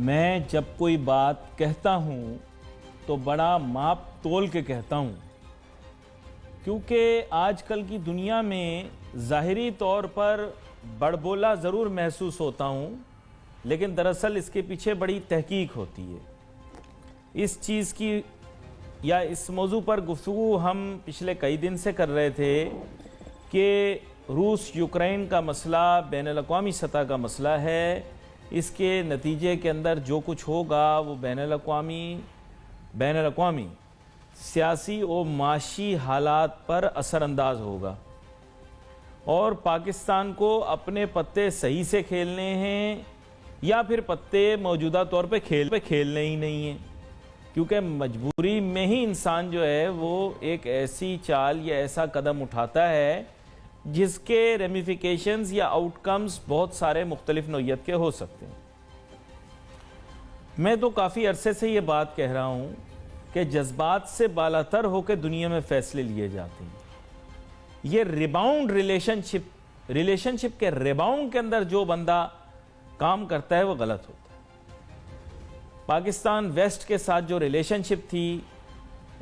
मैं जब कोई बात कहता हूँ तो बड़ा माप तोल के कहता हूँ, क्योंकि आजकल की दुनिया में ज़ाहिरी तौर पर बड़बोला ज़रूर महसूस होता हूँ, लेकिन दरअसल इसके पीछे बड़ी तहकीक होती है। इस चीज़ की या इस मौजू पर गुफ्तगू हम पिछले कई दिन से कर रहे थे कि रूस यूक्रेन का मसला बैनुल-अक़वामी सतह का मसला है। इसके नतीजे के अंदर जो कुछ होगा वो बैनुल-अक़वामी सियासी और माशी हालात पर असरअंदाज होगा, और पाकिस्तान को अपने पत्ते सही से खेलने हैं या फिर पत्ते मौजूदा तौर पे खेलने ही नहीं हैं, क्योंकि मजबूरी में ही इंसान जो है वो एक ऐसी चाल या ऐसा कदम उठाता है जिसके रेमिफिकेशंस या आउटकम्स बहुत सारे मुख्तलिफ नौइयत के हो सकते हैं। मैं तो काफ़ी अरसे से ये बात कह रहा हूँ कि जज्बात से बालातर होकर दुनिया में फ़ैसले लिए जाते हैं। ये रिलेशनशिप के रिबाउंड के अंदर जो बंदा काम करता है वो गलत होता है। पाकिस्तान वेस्ट के साथ जो रिलेशनशिप थी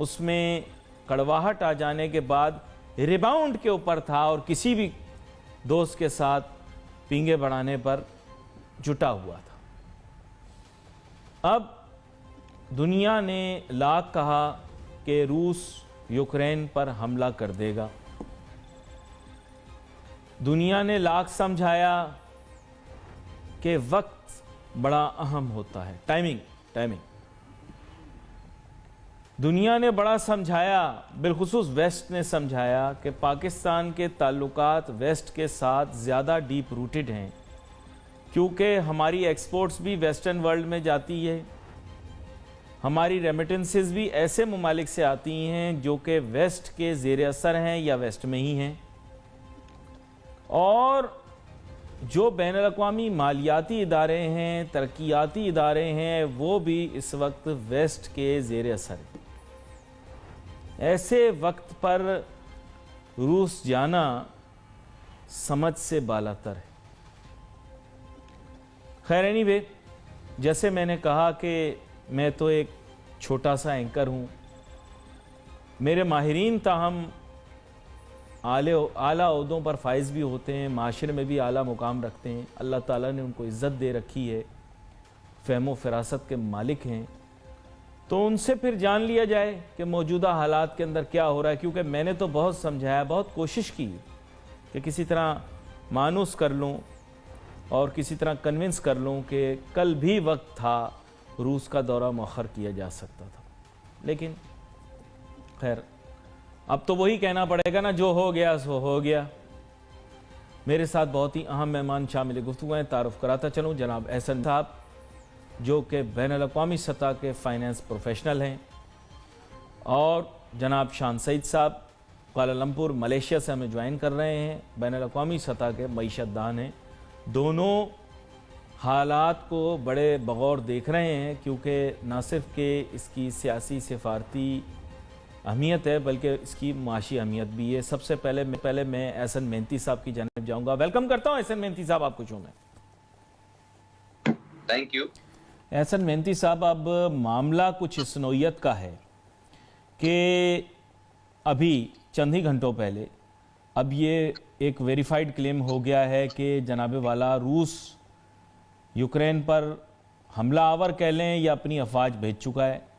उसमें कड़वाहट आ जाने के बाद रिबाउंड के ऊपर था और किसी भी दोस्त के साथ पींगे बढ़ाने पर जुटा हुआ था। अब दुनिया ने लाख कहा कि रूस यूक्रेन पर हमला कर देगा, दुनिया ने लाख समझाया कि वक्त बड़ा अहम होता है, टाइमिंग। दुनिया ने बड़ा समझाया, बिलखुसूस वेस्ट ने समझाया कि पाकिस्तान के ताल्लुकात वेस्ट के साथ ज़्यादा डीप रूटेड हैं, क्योंकि हमारी एक्सपोर्ट्स भी वेस्टर्न वर्ल्ड में जाती है, हमारी रेमिटेंसेस भी ऐसे ममालिक से आती हैं जो कि वेस्ट के ज़ेर असर हैं या वेस्ट में ही हैं, और जो बैनुल-अक़वामी मालियाती इदारे हैं, तरक्याती इदारे हैं, वो भी इस वक्त वेस्ट के ज़ेर असर हैं। ऐसे वक्त पर रूस जाना समझ से बालातर है। खैर एनीवे, जैसे मैंने कहा कि मैं तो एक छोटा सा एंकर हूँ, मेरे माहिरीन ताहम आला ओहदों पर फाइज भी होते हैं, माशरे में भी आला मुकाम रखते हैं, अल्लाह ताला ने उनको इज़्ज़त दे रखी है, फ़हम फ़रासत के मालिक हैं, तो उनसे फिर जान लिया जाए कि मौजूदा हालात के अंदर क्या हो रहा है। क्योंकि मैंने तो बहुत समझाया, बहुत कोशिश की कि किसी तरह मानूस कर लूँ और किसी तरह कन्विंस कर लूँ कि कल भी वक्त था रूस का दौरा मौखर किया जा सकता था, लेकिन खैर अब तो वही कहना पड़ेगा ना, जो हो गया सो हो गया। मेरे साथ बहुत ही अहम मेहमान शामिल गुफ्तगू हैं। तारुफ कराता चलूँ, जनाब एहसन साहब जो कि बैनुल-अक़वामी सतह के फाइनेंस प्रोफेशनल हैं, और जनाब शान सईद साहब कुआलालंपुर मलेशिया से हमें ज्वाइन कर रहे हैं, बैनुल-अक़वामी सतह के मईशतदान हैं। दोनों हालात को बड़े बगौर देख रहे हैं, क्योंकि ना सिर्फ कि इसकी सियासी सिफारती अहमियत है बल्कि इसकी माशी अहमियत भी है। सबसे पहले मैं एहसन मेहनती साहब की जानिब जाऊंगा। वेलकम करता हूं एहसन मेहनती साहब आपको शो में। Thank you. एहसन मेहनती साहब, अब मामला कुछ इस नौइयत का है कि अभी चंद ही घंटों पहले अब ये एक वेरीफाइड क्लेम हो गया है कि जनाबे वाला रूस यूक्रेन पर हमला आवर कह लें या अपनी अफवाज भेज चुका है,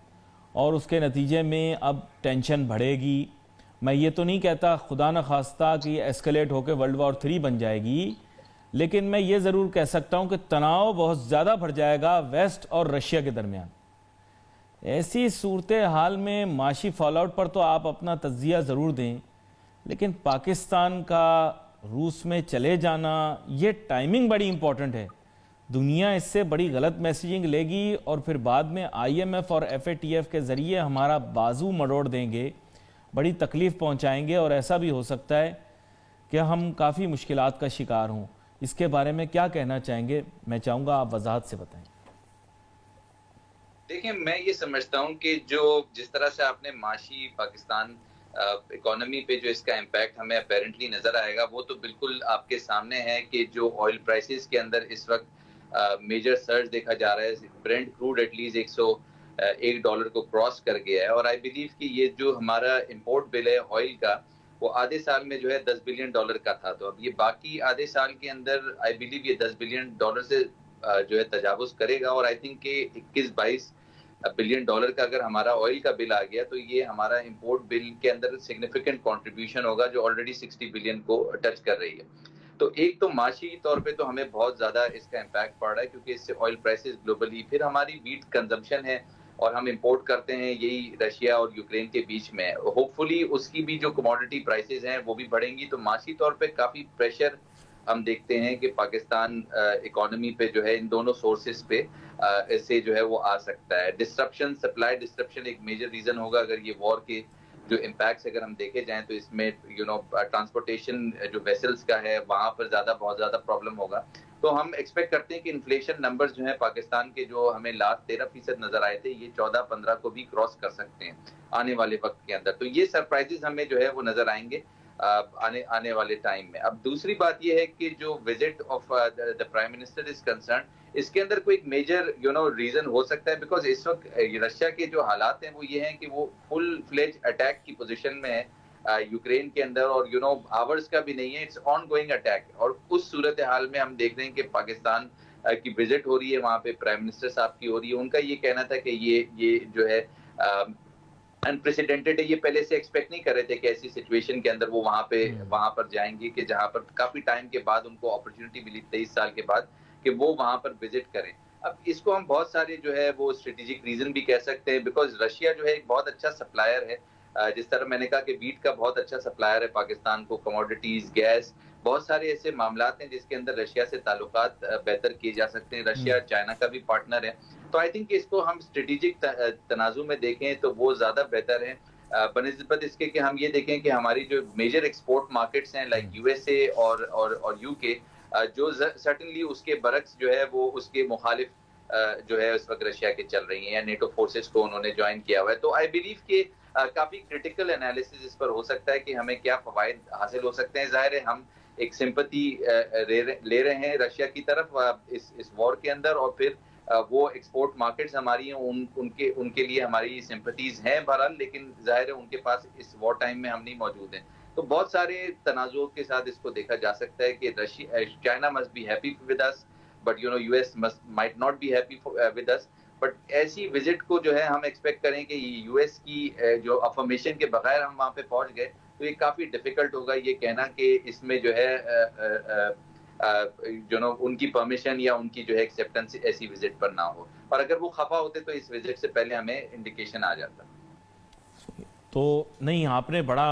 और उसके नतीजे में अब टेंशन बढ़ेगी। मैं ये तो नहीं कहता खुदा न खास्ता कि एस्केलेट होकर वर्ल्ड वॉर 3 बन जाएगी, लेकिन मैं ये ज़रूर कह सकता हूँ कि तनाव बहुत ज़्यादा बढ़ जाएगा वेस्ट और रशिया के दरमियान। ऐसी सूरत हाल में माशी फॉलआउट पर तो आप अपना तज्जिया ज़रूर दें, लेकिन पाकिस्तान का रूस में चले जाना, ये टाइमिंग बड़ी इंपॉर्टेंट है। दुनिया इससे बड़ी गलत मैसेजिंग लेगी और फिर बाद में IMF और FATF के ज़रिए हमारा बाजू मरोड़ देंगे, बड़ी तकलीफ़ पहुंचाएंगे, और ऐसा भी हो सकता है कि हम काफ़ी मुश्किलात का शिकार हों। इसके बारे में क्या कहना चाहेंगे? मैं चाहूँगा आप वजाहत से बताएं। देखिए, मैं ये समझता हूँ कि जिस तरह से आपने माशी पाकिस्तान इकोनॉमी पे जो इसका इम्पैक्ट हमें अपेरेंटली नजर आएगा, वो तो बिल्कुल आपके सामने है कि जो ऑयल प्राइसेस के अंदर इस वक्त मेजर सर्ज देखा जा रहा है। ब्रेंट क्रूड एटलीस्ट $101 को क्रॉस कर गया है, और आई बिलीव कि ये जो हमारा इंपोर्ट बिल है ऑयल का, वो आधे साल में जो है $10 बिलियन का था। तो अब ये बाकी आधे साल के अंदर आई बिलीव ये $10 बिलियन से जो है तजावुज करेगा, और आई थिंक कि 21-22 बिलियन डॉलर का अगर हमारा ऑयल का बिल आ गया तो ये हमारा इंपोर्ट बिल के अंदर सिग्निफिकेंट कंट्रीब्यूशन होगा, जो ऑलरेडी 60 बिलियन को टच कर रही है। तो एक तो माशी तौर पे तो हमें बहुत ज्यादा इसका इम्पैक्ट पड़ रहा है, क्योंकि इससे ऑयल प्राइसेस ग्लोबली, फिर हमारी वीट कंजम्पशन है और हम इंपोर्ट करते हैं यही रशिया और यूक्रेन के बीच में, होपफुली उसकी भी जो कमोडिटी प्राइसेस हैं वो भी बढ़ेंगी। तो माशी तौर पे काफी प्रेशर हम देखते हैं कि पाकिस्तान इकोनॉमी पे जो है इन दोनों सोर्सेस पे इससे जो है वो आ सकता है। डिस्ट्रप्शन, सप्लाई डिस्ट्रप्शन एक मेजर रीजन होगा। अगर ये वॉर के जो इम्पैक्ट्स अगर हम देखे जाएं तो इसमें ट्रांसपोर्टेशन जो वेसल्स का है वहां पर बहुत ज्यादा प्रॉब्लम होगा। तो हम एक्सपेक्ट करते हैं कि इन्फ्लेशन नंबर्स जो है पाकिस्तान के, जो हमें लास्ट 13% नजर आए थे, ये 14-15 को भी क्रॉस कर सकते हैं आने वाले वक्त के अंदर। तो ये सरप्राइजेस हमें जो है वो नजर आएंगे आने वाले टाइम में। अब दूसरी बात ये है कि जो visit of the prime minister is concern, इसके अंदर कोई एक मेजर रीजन हो सकता है, बिकॉज इस वक्त रशिया के जो हालात हैं वो ये हैं कि वो फुल फ्लेज अटैक की पोजीशन में है यूक्रेन के अंदर, और आवर्स का भी नहीं है, इट्स ऑन गोइंग अटैक। और उस सूरत हाल में हम देख रहे हैं कि पाकिस्तान की विजिट हो रही है, वहां पे प्राइम मिनिस्टर साहब की हो रही है। उनका ये कहना था कि ये जो है अनप्रेसिडेंटेड है, ये पहले से एक्सपेक्ट नहीं कर रहे थे कि ऐसी सिचुएशन के अंदर वो वहां पर जाएंगे, कि जहां पर काफी टाइम के बाद उनको अपॉर्चुनिटी मिली 23 साल के बाद कि वो वहां पर विजिट करें। अब इसको हम बहुत सारे जो है वो स्ट्रेटेजिक रीजन भी कह सकते हैं, बिकॉज रशिया जो है एक बहुत अच्छा सप्लायर है। जिस तरह मैंने कहा कि वीट का बहुत अच्छा सप्लायर है पाकिस्तान को, कमोडिटीज, गैस, बहुत सारे ऐसे मामलात हैं जिसके अंदर रशिया से ताल्लुकात बेहतर किए जा सकते हैं। रशिया चाइना का भी पार्टनर है, तो आई थिंक इसको हम स्ट्रेटेजिक तनाजु में देखें तो वो ज्यादा बेहतर है बनिस्बत इसके कि हम ये देखें कि हमारी जो मेजर एक्सपोर्ट मार्केट्स हैं लाइक यूएसए और यूके, जो सर्टेनली उसके बरक्स जो है वो उसके मुखालिफ जो है उस वक्त रशिया के चल रही हैं, या नेटो फोर्सेस को उन्होंने ज्वाइन किया हुआ है। तो आई बिलीव कि काफी क्रिटिकल एनालिसिस इस पर हो सकता है कि हमें क्या फवायद हासिल हो सकते हैं। जाहिर है हम एक सिंपैथी ले रहे हैं रशिया की तरफ इस वॉर के अंदर, और फिर वो एक्सपोर्ट मार्केट्स हमारी हैं, उनके लिए हमारी सिंपैथीज हैं बहरहाल, लेकिन जाहिर है उनके पास इस वॉर टाइम में हम नहीं मौजूद हैं। तो बहुत सारे तनाज़ुओं के साथ इसको देखा जा सकता है कि China must be happy with us, but US might not be happy with us. But ऐसी विजिट को जो है हम एक्सपेक्ट करें कि यूएस की जो अफर्मेशन के बगैर हम वहां पे पहुंच गए तो ये काफी डिफिकल्ट होगा ये कहना कि इसमें जो है उनकी परमिशन या उनकी जो है एक्सेप्टेंस ऐसी विजिट पर ना हो, और अगर वो खफा होते तो इस विजिट से पहले हमें इंडिकेशन आ जाता। तो नहीं, आपने बड़ा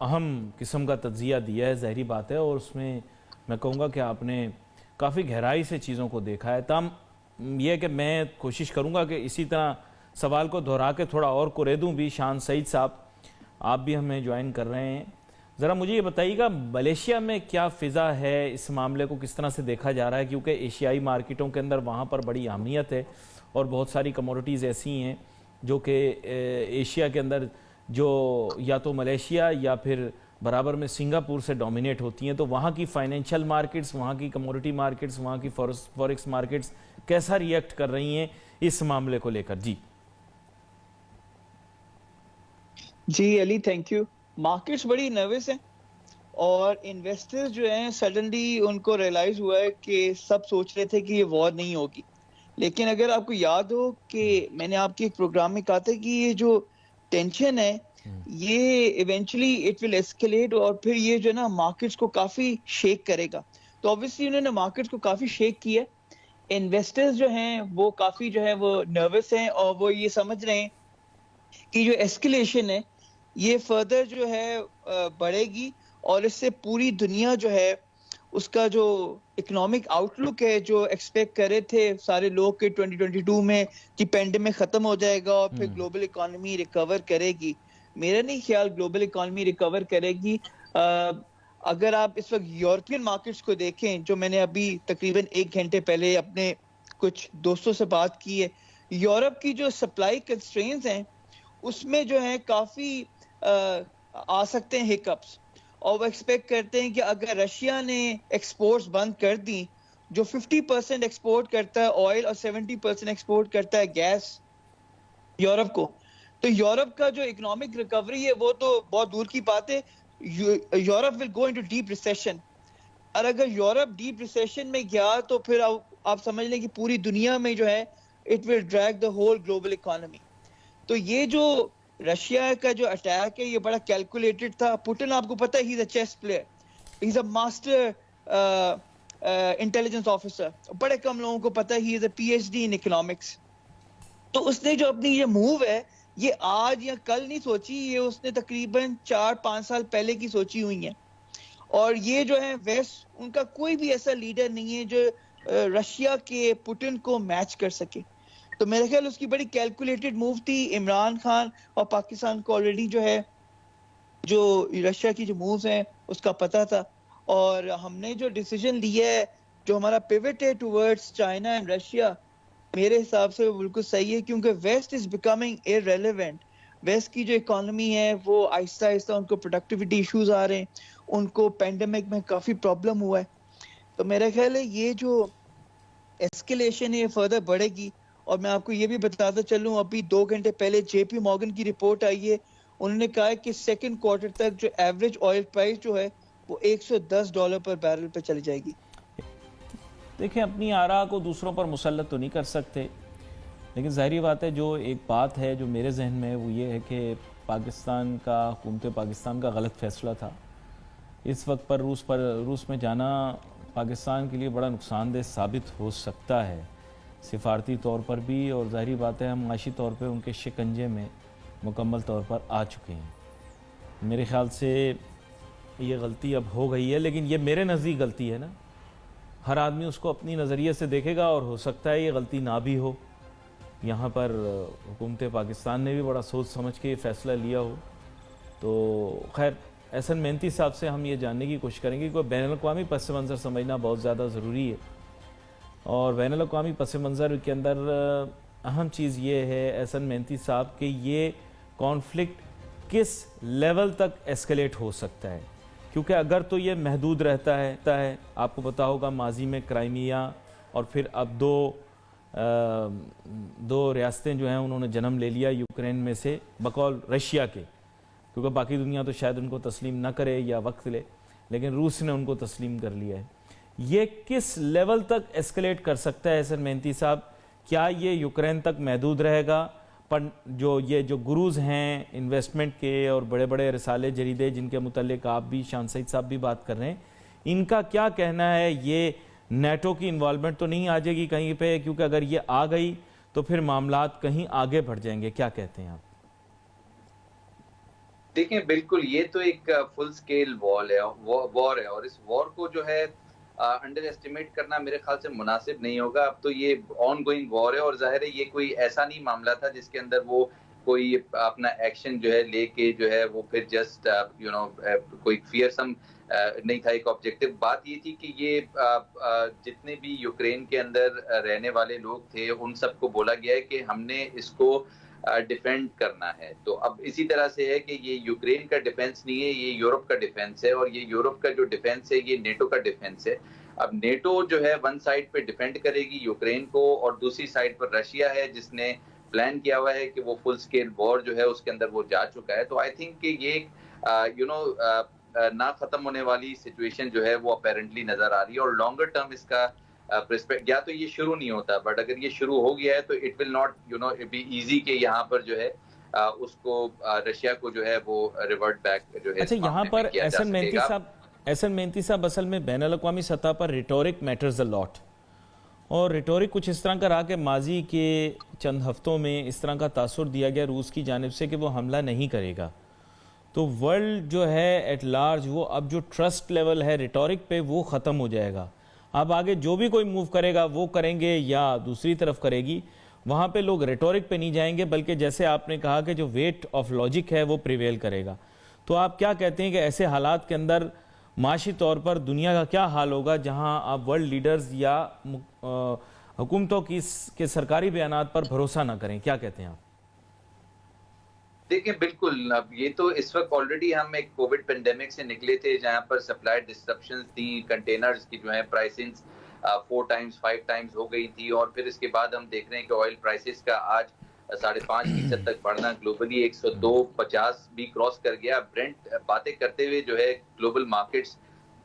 अहम किस्म का तज्जिया दिया है, ज़ाहिरी बात है, और उसमें मैं कहूँगा कि आपने काफ़ी गहराई से चीज़ों को देखा है। तमाम यह कि मैं कोशिश करूँगा कि इसी तरह सवाल को दोहरा के थोड़ा और कुरेदूँ भी। शान सईद साहब, आप भी हमें ज्वाइन कर रहे हैं, ज़रा मुझे ये बताइएगा मलेशिया में क्या फ़िज़ा है, इस मामले को किस तरह से देखा जा रहा है, क्योंकि एशियाई मार्केटों के अंदर वहाँ पर बड़ी अहमियत है और बहुत सारी कमोडिटीज़ ऐसी हैं जो कि एशिया के अंदर जो या तो मलेशिया या फिर बराबर में सिंगापुर से डोमिनेट होती हैं। तो वहाँ की फाइनेंशियल मार्केट्स, वहाँ की कमोडिटी मार्केट्स, वहाँ की फॉरेक्स मार्केट्स कैसा रिएक्ट कर रही हैं इस मामले को लेकर? जी अली, थैंक यू। मार्केट्स बड़ी नर्वस हैं और इन्वेस्टर्स जो हैं सडनली उनको रियलाइज हुआ है कि सब सोच रहे थे कि ये वॉर नहीं होगी, लेकिन अगर आपको याद हो कि मैंने आपके एक प्रोग्राम में कहा था कि ये जो टेंशन है ये इवेंचुअली इट विल एस्केलेट और फिर ये जो है ना मार्केट्स को काफी शेक करेगा। तो ऑब्वियसली उन्होंने मार्केट्स को काफी शेक किया। इन्वेस्टर्स जो हैं वो काफी जो है वो नर्वस हैं और वो ये समझ रहे हैं कि जो एस्केलेशन है ये फर्दर जो है बढ़ेगी और इससे पूरी दुनिया जो है उसका जो इकोनॉमिक आउटलुक है जो एक्सपेक्ट कर रहे थे सारे लोग के 2022 में कि पेंडेमिक खत्म हो जाएगा और फिर ग्लोबल इकोनॉमी रिकवर करेगी, मेरा नहीं ख्याल ग्लोबल इकोनॉमी रिकवर करेगी। अगर आप इस वक्त यूरोपियन मार्केट्स को देखें, जो मैंने अभी तकरीबन 1 घंटे पहले अपने कुछ दोस्तों से बात की है, यूरोप की जो सप्लाई कंस्ट्रेंट्स हैं उसमें जो है काफी आ सकते हैं हिकअप्स, और वो एक्सपेक्ट करते हैं कि अगर रशिया ने एक्सपोर्ट्स बंद कर दी जो 50% एक्सपोर्ट करता है ऑयल और 70% एक्सपोर्ट करता है गैस यूरोप को। तो यूरोप का जो इकोनॉमिक रिकवरी है वो तो बहुत दूर की बात है। Europe will go into deep recession, और अगर यूरोप डीप रिसेशन में गया तो फिर आप समझ लें कि पूरी दुनिया में जो है it will drag the whole global economy. तो ये जो रशिया का जो अटैक है ये बड़ा कैलकुलेटेड था। पुतिन आपको पता है he is a chess player, he is a master intelligence officer. बड़े कम लोगों को पता है he is a PhD in economics. तो उसने जो अपनी ये मूव है ये आज या कल नहीं सोची, ये उसने तकरीबन 4-5 साल पहले की सोची हुई है। और ये जो है वेस्ट, उनका कोई भी ऐसा लीडर नहीं है जो रशिया के पुतिन को मैच कर सके। तो मेरे ख्याल उसकी बड़ी कैलकुलेटेड मूव थी। इमरान खान और पाकिस्तान को ऑलरेडी जो है जो रशिया की जो मूव्स हैं उसका पता था, और हमने जो डिसीजन लिया है, जो हमारा पिवट है टुवर्ड्स चाइना एंड रशिया, मेरे हिसाब से वो बिल्कुल सही है, क्योंकि west is becoming irrelevant. West की जो इकोनॉमी है वो आहिस्ता आहिस्ता उनको प्रोडक्टिविटी इश्यूज आ रहे हैं, उनको पेंडेमिक में काफी प्रॉब्लम हुआ है। तो मेरा ख्याल है ये जो एस्केलेशन है ये फर्दर बढ़ेगी। और मैं आपको ये भी बताता चलूं, अभी 2 घंटे पहले जेपी मॉर्गन की रिपोर्ट आई है, उन्होंने कहा है कि सेकंड क्वार्टर तक जो एवरेज ऑयल प्राइस जो है वो $110 पर बैरल पे चली जाएगी। देखिए, अपनी आरा को दूसरों पर मुसल्लत तो नहीं कर सकते, लेकिन ज़ाहिर बात है जो एक बात है जो मेरे जहन में है वो ये है कि पाकिस्तान का, हुकूमत पाकिस्तान का गलत फ़ैसला था इस वक्त पर रूस में जाना पाकिस्तान के लिए बड़ा नुकसानदेह साबित हो सकता है, सिफारती तौर पर भी, और ज़ाहिर बात है हम माशी तौर पर उनके शिकंजे में मुकम्मल तौर पर आ चुके हैं। मेरे ख़्याल से ये गलती अब हो गई है, लेकिन ये मेरे नज़दीक गलती है ना, हर आदमी उसको अपनी नज़रिए से देखेगा और हो सकता है ये गलती ना भी हो। यहाँ पर हुकूमत पाकिस्तान ने भी बड़ा सोच समझ के ये फ़ैसला लिया हो। तो खैर, एहसन मेहनती साहब से हम ये जानने की कोशिश करेंगे कि बैनुल-अक़वामी पस मंज़र समझना बहुत ज़्यादा ज़रूरी है, और बैनुल-अक़वामी पस मंज़र के अंदर अहम चीज़ ये है एहसन मेहनती साहब कि ये कॉन्फ्लिक्ट किस लेवल तक एस्केलेट हो सकता है, क्योंकि अगर तो ये महदूद रहता है आपको पता होगा माजी में क्राइमिया और फिर अब दो रियासतें जो हैं उन्होंने जन्म ले लिया यूक्रेन में से बकौल रशिया के, क्योंकि बाकी दुनिया तो शायद उनको तस्लीम ना करे या वक्त ले, लेकिन रूस ने उनको तस्लीम कर लिया है। ये किस लेवल तक एस्केलेट कर सकता है एहसन मेहनती साहब? क्या ये यूक्रेन तक महदूद रहेगा? पर जो गुरूज हैं इन्वेस्टमेंट के और बड़े बड़े रिसाले जरीदे जिनके मुतल्लिक आप भी, शान सईद साहब भी बात कर रहे हैं, इनका क्या कहना है? ये नेटो की इन्वॉल्वमेंट तो नहीं आ जाएगी कहीं पे? क्योंकि अगर ये आ गई तो फिर मामलात कहीं आगे बढ़ जाएंगे। क्या कहते हैं आप? देखिए, बिल्कुल ये तो एक फुल स्केल वॉर है, और इस वॉर को जो है अंडर एस्टिमेट करना मेरे ख्याल से मुनासिब नहीं होगा। अब तो ये ऑन गोइंग वॉर है, और जाहिर है ये कोई ऐसा नहीं मामला था जिसके अंदर वो कोई अपना एक्शन जो है लेके जो है वो फिर जस्ट कोई फियरसम नहीं था। एक ऑब्जेक्टिव बात ये थी कि ये जितने भी यूक्रेन के अंदर रहने वाले लोग थे उन सबको बोला गया है कि हमने इसको डिफेंड करना है। तो अब इसी तरह से है कि ये यूक्रेन का डिफेंस नहीं है, ये यूरोप का डिफेंस है, और ये यूरोप का जो डिफेंस है ये नेटो का डिफेंस है। अब नेटो जो है वन साइड पे डिफेंड करेगी यूक्रेन को, और दूसरी साइड पर रशिया है जिसने प्लान किया हुआ है कि वो फुल स्केल वॉर जो है उसके अंदर वो जा चुका है। तो आई थिंक कि ये ना खत्म होने वाली सिचुएशन जो है वो अपेरेंटली नजर आ रही है, और लॉन्गर टर्म इसका या तो ये शुरू नहीं होता, बट अगर ये शुरू हो गया है तो it will not be easy कि यहाँ पर जो है उसको रशिया को जो है वो रिवर्ट बैक जो है। अच्छा, यहाँ पर एहसन मेहनती साहब असल में बैनुल-अक़वामी सतह पर रिटोरिक मैटर्स अ लॉट, और रिटोरिक कुछ इस तरह का रहा कि माजी के चंद हफ्तों में इस तरह का तासुर दिया गया रूस की जानिब से कि वो हमला नहीं करेगा। तो वर्ल्ड जो है एट लार्ज वो अब जो ट्रस्ट लेवल है रिटोरिक पे वो ख़त्म हो जाएगा। अब आगे जो भी कोई मूव करेगा वो करेंगे या दूसरी तरफ करेगी, वहाँ पे लोग रेटोरिक पे नहीं जाएंगे, बल्कि जैसे आपने कहा कि जो वेट ऑफ लॉजिक है वो प्रिवेल करेगा। तो आप क्या कहते हैं कि ऐसे हालात के अंदर माशी तौर पर दुनिया का क्या हाल होगा जहाँ आप वर्ल्ड लीडर्स या हुकूमतों के सरकारी बयानात पर भरोसा ना करें? क्या कहते हैं आप? देखिए, बिल्कुल, अब ये तो इस वक्त ऑलरेडी हम एक कोविड पेंडेमिक से निकले थे जहां पर सप्लाई डिस्ट्रप्शंस थी, कंटेनर्स की जो है प्राइसिंग्स 4 टाइम्स 5 टाइम्स हो गई थी, और फिर इसके बाद हम देख रहे हैं कि ऑयल प्राइसेस का आज 5.5% तक बढ़ना, ग्लोबली 102.50 भी क्रॉस कर गया। ब्रेंट बातें करते हुए जो है ग्लोबल मार्केट्स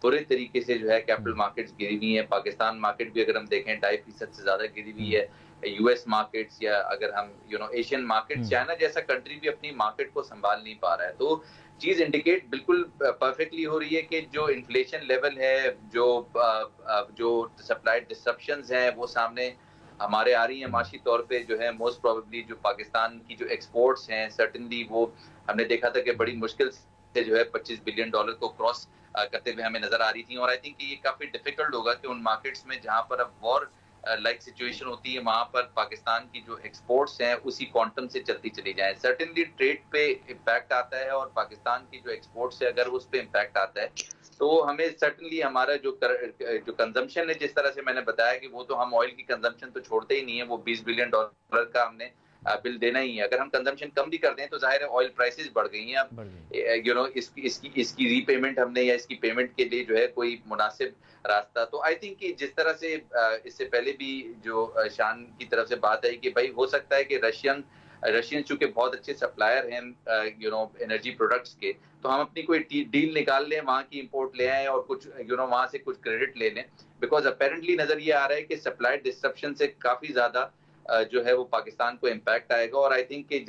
पूरे तरीके से जो है कैपिटल मार्केट्स गिरी हुई है। पाकिस्तान मार्केट भी अगर हम देखें 2.5% से ज्यादा गिरी हुई है। यूएस मार्केट्स या अगर हम एशियन मार्केट, चाइना जैसा कंट्री भी अपनी मार्केट को संभाल नहीं पा रहा है। तो चीज इंडिकेट बिल्कुल परफेक्टली हो रही है कि जो इन्फ्लेशन लेवल है, जो सप्लाई डिसरप्शंस हैं वो सामने हमारे आ रही है माशी तौर पे। जो है मोस्ट प्रोबेबली जो पाकिस्तान की जो एक्सपोर्ट्स हैं, सर्टेनली वो हमने देखा था कि बड़ी मुश्किल से जो है $25 बिलियन को क्रॉस करते हुए हमें नजर आ रही थी। और आई थिंक ये काफी डिफिकल्ट होगा कि उन मार्केट्स में जहां पर अब वॉर लाइक सिचुएशन होती है, वहां पर पाकिस्तान की जो एक्सपोर्ट्स हैं उसी क्वांटम से चलती चली जाए। सर्टेनली ट्रेड पे इम्पैक्ट आता है, और पाकिस्तान की जो एक्सपोर्ट्स है अगर उस पे इम्पैक्ट आता है तो हमें सर्टेनली हमारा जो कंजम्पशन है, जिस तरह से मैंने बताया कि वो तो हम ऑयल की कंजम्पशन तो छोड़ते ही नहीं है, वो $20 बिलियन का हमने बिल देना ही है। अगर हम कंजम्पशन कम भी करते हैं तो जाहिर है ऑयल प्राइसेस बढ़ गई हैं। अब इसकी रीपेमेंट हमने या इसकी पेमेंट के लिए जो है कोई मुनासिब रास्ता, तो आई थिंक कि जिस तरह से इससे पहले भी जो शान की तरफ से बात आई कि भाई हो सकता है कि रशियन चूंकि बहुत अच्छे सप्लायर हैं एनर्जी प्रोडक्ट्स के, तो हम अपनी कोई डील निकाल लें, वहां की इंपोर्ट ले आएं और कुछ वहां से कुछ क्रेडिट ले लें। बिकॉज अपेरेंटली नजर ये आ रहा है कि सप्लाई डिस्ट्रप्शन से काफी ज्यादा जो है वो पाकिस्तान को इम्पैक्ट आएगा। और आई थिंक कि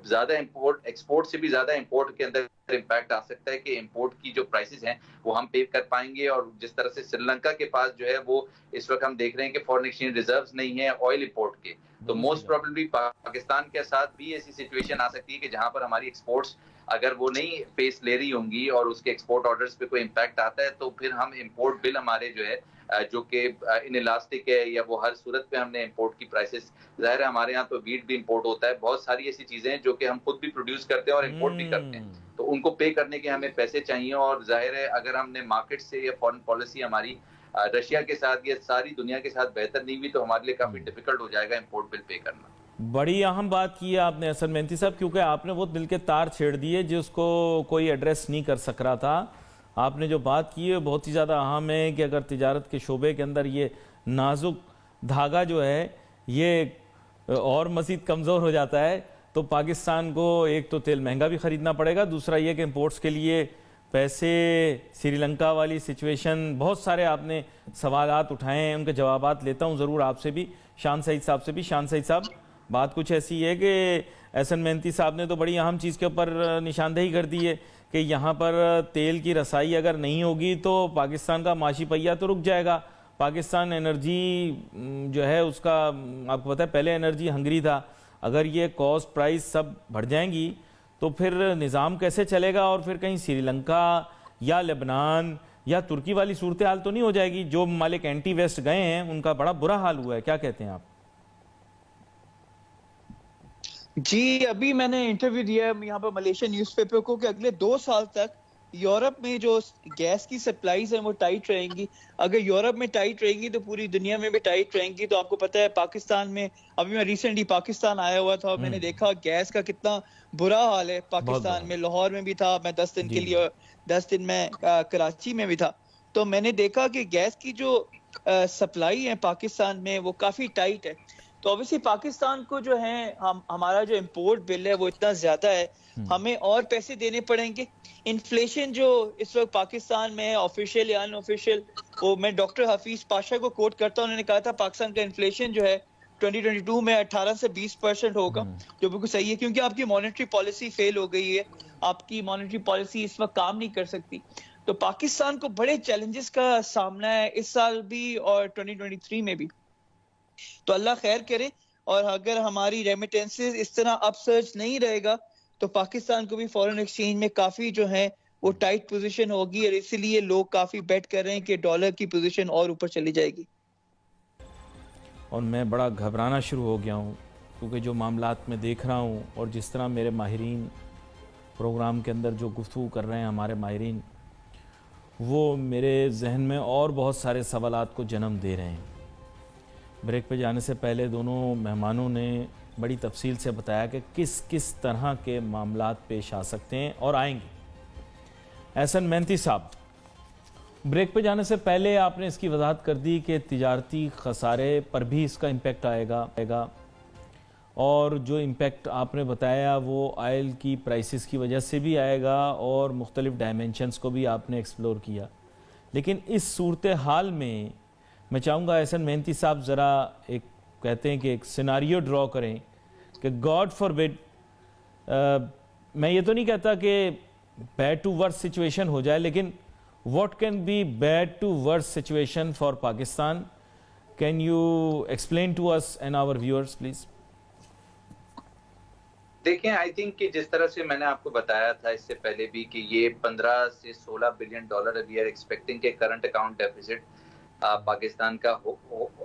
ज्यादा एक्सपोर्ट से भी ज्यादा इंपोर्ट के अंदर इम्पैक्ट आ सकता है कि इंपोर्ट की जो प्राइसेस हैं वो हम पे कर पाएंगे। और जिस तरह से श्रीलंका के पास जो है वो इस वक्त हम देख रहे हैं कि फॉरेन एक्सचेंज रिजर्व्स नहीं है ऑयल इंपोर्ट के, तो मोस्ट प्रोबेबली पाकिस्तान के साथ भी ऐसी सिचुएशन आ सकती है कि जहां पर हमारी एक्सपोर्ट्स अगर वो नहीं पेस ले रही होंगी और उसके एक्सपोर्ट ऑर्डर्स पे कोई इम्पैक्ट आता है, तो फिर हम इंपोर्ट बिल हमारे जो है जो कि इनइलास्टिक है या वो हर सूरत पे हमने इंपोर्ट की प्राइसेस, जाहिर है हमारे यहाँ तो वीट भी इंपोर्ट होता है, बहुत सारी ऐसी चीजें हैं जो कि हम खुद भी प्रोड्यूस करते हैं और इंपोर्ट भी करते हैं, तो उनको पे करने के हमें पैसे चाहिए। और जाहिर है अगर हमने मार्केट से या फॉरेन पॉलिसी हमारी रशिया के साथ या सारी दुनिया के साथ बेहतर नहीं हुई, तो हमारे लिए काफी डिफिकल्ट हो जाएगा इंपोर्ट बिल पे करना। बड़ी अहम बात की है आपने हसन मेहंती साहब, क्योंकि आपने वो दिल के तार छेड़ दिए जिसको कोई एड्रेस नहीं कर सक रहा था। आपने जो बात की है बहुत ही ज़्यादा अहम है कि अगर तिजारत के शोबे के अंदर ये नाजुक धागा जो है ये और मज़ीद कमज़ोर हो जाता है, तो पाकिस्तान को एक तो तेल महंगा भी ख़रीदना पड़ेगा, दूसरा ये कि इम्पोर्ट्स के लिए पैसे, श्रीलंका वाली सिचुएशन, बहुत सारे आपने सवालात उठाए हैं, उनके जवाबात लेता हूँ ज़रूर आपसे भी, शान सईद साहब से भी। शान सईद साहब, बात कुछ ऐसी है कि एहसन मेहंती साहब ने तो बड़ी अहम चीज़ के ऊपर निशानदेही कर दी है कि यहाँ पर तेल की रसाई अगर नहीं होगी तो पाकिस्तान का माशी पहिया तो रुक जाएगा। पाकिस्तान एनर्जी जो है उसका आपको पता है पहले एनर्जी हंगरी था, अगर ये कॉस्ट प्राइस सब बढ़ जाएंगी तो फिर निज़ाम कैसे चलेगा, और फिर कहीं श्रीलंका या लेबनान या तुर्की वाली सूरत हाल तो नहीं हो जाएगी। जो मालिक एंटी वेस्ट गए हैं उनका बड़ा बुरा हाल हुआ है, क्या कहते हैं आप? जी, अभी मैंने इंटरव्यू दिया है यहाँ पर मलेशियन न्यूज़पेपर को कि अगले 2 साल तक यूरोप में जो गैस की सप्लाईज हैं वो टाइट रहेंगी। अगर यूरोप में टाइट रहेंगी तो पूरी दुनिया में भी टाइट रहेंगी। तो आपको पता है पाकिस्तान में, अभी मैं रिसेंटली पाकिस्तान आया हुआ था और मैंने देखा गैस का कितना बुरा हाल है पाकिस्तान में। लाहौर में भी था मैं 10 दिन के लिए, 10 दिन में कराची में भी था, तो मैंने देखा कि गैस की जो सप्लाई है पाकिस्तान में वो काफी टाइट है। तो ऑब्वियसली पाकिस्तान को जो है हमारा जो इंपोर्ट बिल है वो इतना ज्यादा है, हमें और पैसे देने पड़ेंगे। इन्फ्लेशन जो इस वक्त पाकिस्तान में है, ऑफिशियल या अनऑफिशियल, वो मैं डॉक्टर हफीज पाशा को कोट करता हूँ, उन्होंने कहा था पाकिस्तान का इन्फ्लेशन जो है 2022 में 18 से 20% होगा, जो बिल्कुल सही है क्योंकि आपकी मॉनेटरी पॉलिसी फेल हो गई है, आपकी मॉनेटरी पॉलिसी इस वक्त काम नहीं कर सकती। तो पाकिस्तान को बड़े चैलेंजेस का सामना है इस साल भी और 2023 में भी। तो अल्लाह खैर करे, और अगर हमारी रेमिटेंसेस इस तरह अपसर्ज नहीं रहेगा तो पाकिस्तान को भी फॉरेन एक्सचेंज में काफी जो है वो टाइट पोजीशन होगी, और इसीलिए लोग काफी बेट कर रहे हैं कि डॉलर की पोजीशन और ऊपर चली जाएगी। और मैं बड़ा घबराना शुरू हो गया हूँ क्योंकि जो मामलात मैं देख रहा हूँ और जिस तरह मेरे माहिरीन प्रोग्राम के अंदर जो गुफ्तगू कर रहे हैं हमारे माहिरीन, वो मेरे जहन में और बहुत सारे सवालात को जन्म दे रहे हैं। ब्रेक पे जाने से पहले दोनों मेहमानों ने बड़ी तफसील से बताया कि किस किस तरह के मामलात पेश आ सकते हैं और आएंगे। एहसन मेहंती साहब, ब्रेक पे जाने से पहले आपने इसकी वजाहत कर दी कि तिजारती खसारे पर भी इसका इम्पेक्ट आएगा और जो इम्पेक्ट आपने बताया वो ऑयल की प्राइसेस की वजह से भी आएगा और मुख्तलिफ डायमेंशंस को भी आपने एक्सप्लोर किया। लेकिन इस सूरत हाल में मैं चाहूँगा एहसन मेहनती साहब ज़रा एक कहते हैं कि एक सिनारियो ड्रॉ करें कि गॉड फॉरबिड, मैं ये तो नहीं कहता कि बैड टू वर्स सिचुएशन हो जाए, लेकिन what can be bad to worse situation for Pakistan? Can you explain to us and our viewers please? देखें, आई थिंक कि जिस तरह से मैंने आपको बताया था इससे पहले भी कि ये 15 से 16 billion dollar we are expecting के करंट अकाउंट डेफिसिट पाकिस्तान का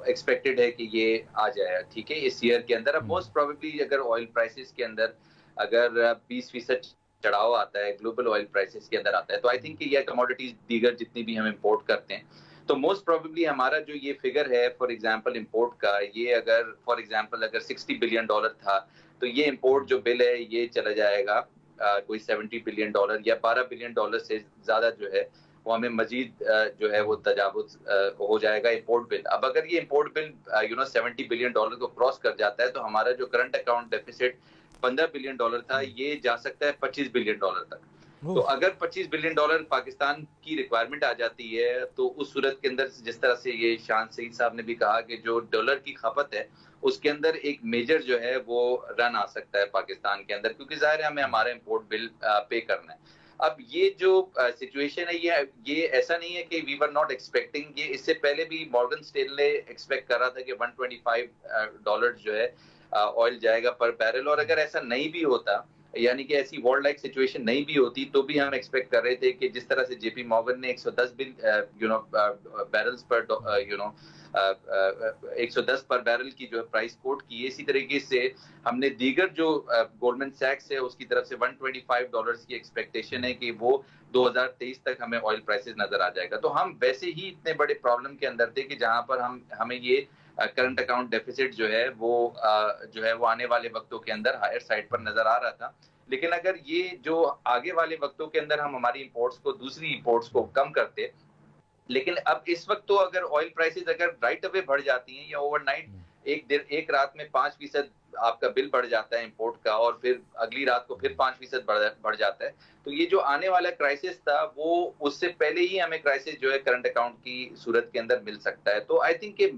एक्सपेक्टेड है कि ये आ जाए, ठीक है, इस ईयर के अंदर। अब मोस्ट प्रोबेबली अगर ऑयल प्राइसेस के अंदर अगर 20% चढ़ाव आता है, ग्लोबल ऑयल प्राइसेस के अंदर आता है, तो आई थिंक कि ये कमोडिटीज दीगर जितनी भी हम इंपोर्ट करते हैं, तो मोस्ट प्रोबेबली हमारा जो ये फिगर है फॉर एग्जांपल इंपोर्ट का, ये अगर फॉर एग्जांपल अगर 60 बिलियन डॉलर था, तो ये इंपोर्ट जो बिल है ये चला जाएगा कोई 70 बिलियन डॉलर या 12 बिलियन डॉलर से ज्यादा जो है वो हमें मजीद जो है वो तजावुज हो जाएगा इंपोर्ट बिल। अब अगर ये इंपोर्ट बिल 70 बिलियन डॉलर को क्रॉस कर जाता है, तो हमारा जो current account deficit 15 billion dollar था, ये जा सकता है 25 बिलियन डॉलर तक। तो अगर 25 बिलियन डॉलर पाकिस्तान की रिक्वायरमेंट आ जाती है, तो उस सूरत के अंदर जिस तरह से ये शान सईद साहब ने भी कहा कि जो डॉलर की खपत है उसके अंदर एक मेजर जो है वो रन आ सकता है पाकिस्तान के अंदर, क्योंकि जाहिर है हमें हमारा इंपोर्ट बिल पे करना है। अब ये जो सिचुएशन है ये ऐसा नहीं है कि वी वर नॉट एक्सपेक्टिंग, ये इससे पहले भी मॉर्गन स्टैनले एक्सपेक्ट कर रहा था कि $125 जो है ऑयल जाएगा पर बैरल, और अगर ऐसा नहीं भी होता, यानी कि ऐसी वर्ल्ड लाइक सिचुएशन नहीं भी होती, तो भी हम एक्सपेक्ट कर रहे थे कि जिस तरह से जेपी मॉर्गन ने 110 बैरल्स पर 110 पर बैरल की जो प्राइस कोट की है, इसी तरीके से हमने दीगर जो गोल्डमैन सैक्स है उसकी तरफ से $125 की एक्सपेक्टेशन है कि वो 2023 तक हमें ऑयल प्राइसेस नजर आ जाएगा। तो हम वैसे ही इतने बड़े प्रॉब्लम के अंदर थे कि जहां पर हमें ये करंट अकाउंट डेफिसिट जो है वो आने वाले वक्तों के अंदर हायर साइड पर नजर आ रहा था। लेकिन अगर ये जो आगे वाले वक्तों के अंदर हम हमारी इंपोर्ट्स को, दूसरी इंपोर्ट्स को कम करते, लेकिन अब इस वक्त तो अगर ऑयल प्राइसेस अगर राइट अवे बढ़ जाती हैं या ओवरनाइट एक रात में 5% आपका बिल बढ़ जाता है इंपोर्ट का, और फिर अगली रात को फिर 5% बढ़ जाता है, तो ये जो आने वाला क्राइसिस था वो उससे पहले ही हमें क्राइसिस जो है करंट अकाउंट की सूरत के अंदर मिल सकता है। तो आई थिंक कि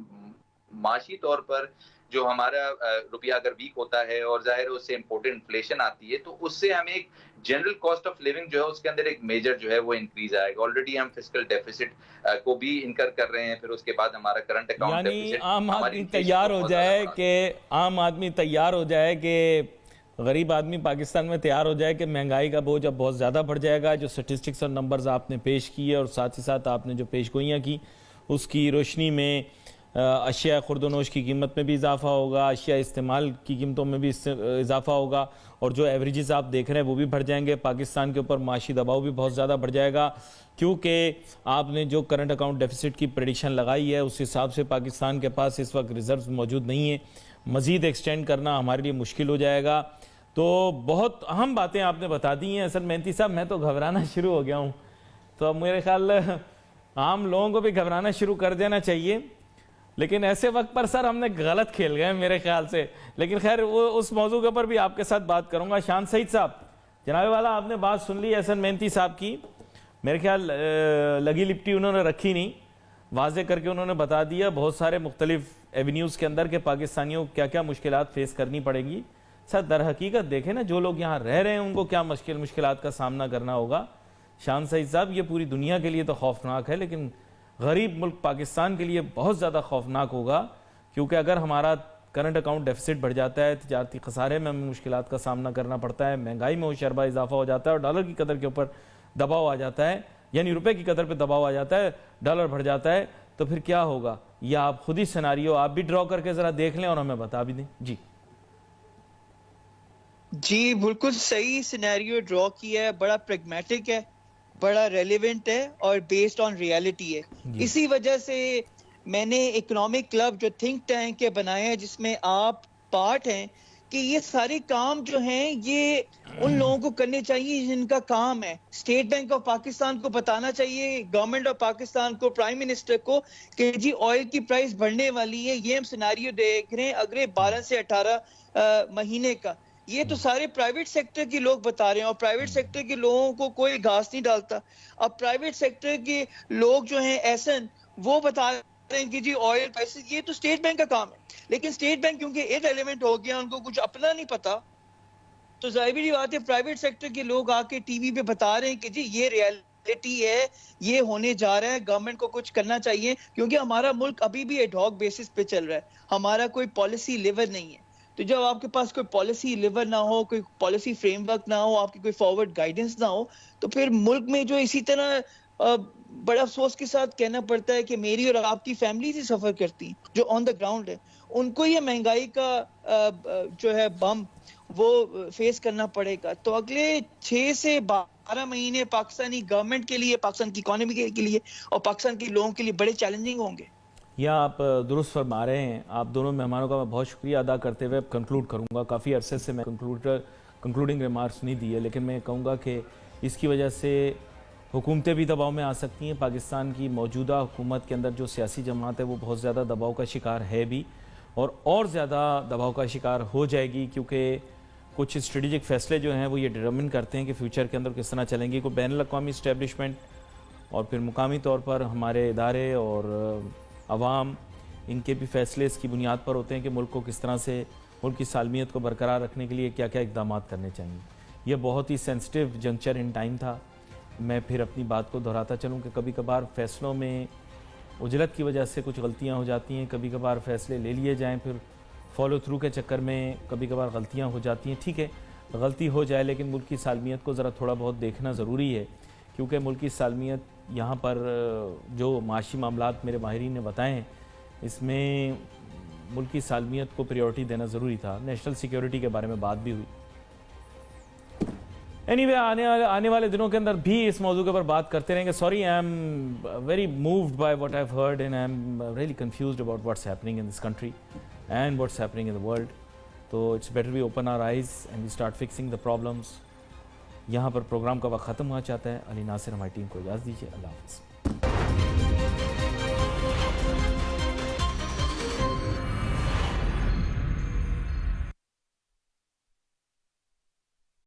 माशी तौर पर जो हमारा रुपया अगर वीक होता है और जाहिर है उससे इम्पोर्टेड इन्फ्लेशन आती है, तो उससे हमें एक जनरल कॉस्ट ऑफ लिविंग जो है उसके अंदर एक मेजर जो है वो इंक्रीज आएगा। ऑलरेडी हम फिस्कल डेफिसिट को भी इनकर कर रहे हैं, फिर उसके बाद हमारा करंट अकाउंट डेफिसिट, आम आदमी तैयार हो जाए कि गरीब आदमी पाकिस्तान में तैयार हो जाए कि महंगाई का बोझ अब बहुत ज़्यादा बढ़ जाएगा। जो स्टेटिस्टिक्स और नंबर्स आपने पेश किए और साथ ही साथ आपने जो पेशगोइयाँ की, उसकी रोशनी में अशिया खुर्दनोश की कीमत में भी इजाफा होगा, अशिया इस्तेमाल की कीमतों में भी इजाफा होगा, और जो एवरेजेस आप देख रहे हैं वो भी बढ़ जाएंगे। पाकिस्तान के ऊपर माशी दबाव भी बहुत ज़्यादा बढ़ जाएगा, क्योंकि आपने जो करंट अकाउंट डेफिसिट की प्रेडिक्शन लगाई है उस हिसाब से पाकिस्तान के पास इस वक्त रिजर्व मौजूद नहीं है। मज़ीद एक्सटेंड करना हमारे लिए मुश्किल हो जाएगा। तो बहुत अहम बातें आपने बता दी हैं। असल मेहनती साहब, मैं तो घबराना शुरू हो गया हूँ, तो अब मेरे ख्याल आम लोगों को भी घबराना शुरू कर देना चाहिए। लेकिन ऐसे वक्त पर सर हमने गलत खेल गए मेरे ख्याल से। लेकिन खैर वो उस मौजू के ऊपर भी आपके साथ बात करूंगा। शान सईद साहब, जनाब वाला, आपने बात सुन ली एहसन मेहनती साहब की, मेरे ख्याल लगी लिपटी उन्होंने रखी नहीं, वाजे करके उन्होंने बता दिया बहुत सारे मुख्तलिफ एवेन्यूज़ के अंदर के पाकिस्तानियों को क्या क्या मुश्किलात फेस करनी पड़ेगी। सर दर हकीकत देखें ना, जो लोग यहाँ रह रहे हैं उनको क्या मुश्किलात का सामना करना होगा। शान सईद साहब, ये पूरी दुनिया के लिए तो खौफनाक है, लेकिन गरीब मुल्क पाकिस्तान के लिए बहुत ज़्यादा खौफनाक होगा, क्योंकि अगर हमारा करंट अकाउंट डेफिसिट बढ़ जाता है, तिजारती खसारे में हमें मुश्किलात का सामना करना पड़ता है, महंगाई में होशरबा इजाफा हो जाता है और डॉलर की कदर के ऊपर दबाव आ जाता है, यानी रुपए की कदर पे दबाव आ जाता है, डॉलर बढ़ जाता है, तो फिर क्या होगा? या आप खुद ही सिनारियो आप भी ड्रॉ करके ज़रा देख लें और हमें बता भी दें। जी बिल्कुल सही सिनेरियो ड्रॉ किया है, बड़ा प्रैग्मेटिक है, बड़ा रेलेवेंट है और बेस्ड ऑन रियलिटी है। इसी वजह से मैंने इकोनॉमिक क्लब जो थिंक टैंक के बनाए हैं, जिसमें आप पार्ट हैं, कि ये सारे काम जो हैं ये उन लोगों को करने चाहिए जिनका काम है। स्टेट बैंक ऑफ पाकिस्तान को बताना चाहिए, गवर्नमेंट ऑफ पाकिस्तान को, प्राइम मिनिस्टर को कि जी ऑयल की प्राइस बढ़ने वाली है, ये हम सिनेरियो देख रहे हैं अगले 12 से 18 महीने का। ये तो सारे प्राइवेट सेक्टर के लोग बता रहे हैं और प्राइवेट सेक्टर के लोगों को कोई घास नहीं डालता। अब प्राइवेट सेक्टर के लोग जो हैं एहसन वो बता रहे हैं कि जी ऑयल प्राइसेस, ये तो स्टेट बैंक का काम है। लेकिन स्टेट बैंक क्योंकि इररिलेवेंट हो गया, उनको कुछ अपना नहीं पता, तो जाहिर सी बात है प्राइवेट सेक्टर के लोग आके टीवी पे बता रहे हैं कि जी ये रियलिटी है, ये होने जा रहा है, गवर्नमेंट को कुछ करना चाहिए क्योंकि हमारा मुल्क अभी भी एडहॉक बेसिस पे चल रहा है, हमारा कोई पॉलिसी लिवर नहीं है। तो जब आपके पास कोई पॉलिसी लिवर ना हो, कोई पॉलिसी फ्रेमवर्क ना हो, आपकी कोई फॉरवर्ड गाइडेंस ना हो, तो फिर मुल्क में जो इसी तरह बड़ा अफसोस के साथ कहना पड़ता है कि मेरी और आपकी फैमिली ही सफर करती है जो ऑन द ग्राउंड है, उनको ये महंगाई का जो है बम वो फेस करना पड़ेगा। तो अगले 6 से 12 महीने पाकिस्तानी गवर्नमेंट के लिए, पाकिस्तान की इकोनॉमी के लिए और पाकिस्तान के लोगों के लिए बड़े चैलेंजिंग होंगे। यह आप दुरुस्त फरमा रहे हैं। आप दोनों मेहमानों का मैं बहुत शुक्रिया अदा करते हुए अब कंक्लूड करूंगा। काफ़ी अरसे से मैं कंक्लूडिंग रिमार्क्स नहीं दिए, लेकिन मैं कहूँगा कि इसकी वजह से हुकूमतें भी दबाव में आ सकती हैं। पाकिस्तान की मौजूदा हुकूमत के अंदर जो सियासी जमात है वो बहुत ज़्यादा दबाव का शिकार है भी और ज़्यादा दबाव का शिकार हो जाएगी, क्योंकि कुछ स्ट्रेटेजिक फैसले जो हैं वो ये डिटरमिन करते हैं कि फ्यूचर के अंदर किस तरह चलेंगी। कोई बैनुल अक़वामी इस्टेब्लिशमेंट और फिर मुकामी तौर पर हमारे इदारे और अवाम, इनके भी फैसले इसकी बुनियाद पर होते हैं कि मुल्क को किस तरह से, मुल्क की सालमियत को बरकरार रखने के लिए क्या क्या इक़दाम करने चाहिए। यह बहुत ही सेंसिटिव जंक्चर इन टाइम था। मैं फिर अपनी बात को दोहराता चलूँ कि कभी कभार फ़ैसलों में उजलत की वजह से कुछ गलतियाँ हो जाती हैं, कभी कभार फ़ैसले ले लिए जाएँ, फिर फॉलो थ्रू के चक्कर में कभी कभार गलतियाँ हो जाती हैं। ठीक है, गलती हो जाए, लेकिन मुल्क की सालमियत को ज़रा थोड़ा बहुत देखना ज़रूरी है, क्योंकि मुल्क की सालमियत यहाँ पर जो माशी मामलात मेरे माहिरीन ने बताए हैं, इसमें मुल्क की सालमियत को प्रायोरिटी देना ज़रूरी था। नेशनल सिक्योरिटी के बारे में बात भी हुई। एनीवे, आने वाले दिनों के अंदर भी इस मौजू के ऊपर बात करते रहेंगे। Sorry, I am very moved by what I have heard and I am really confused about what's happening in this country and what's happening in the world. तो it's better we open our eyes and we start fixing the problems. यहाँ पर programme का वक्त ख़त्म हुआ चाहता है। अली नासिर हमारी टीम को इजाज़त दीजिए। अल्लाह हाफ़िज़।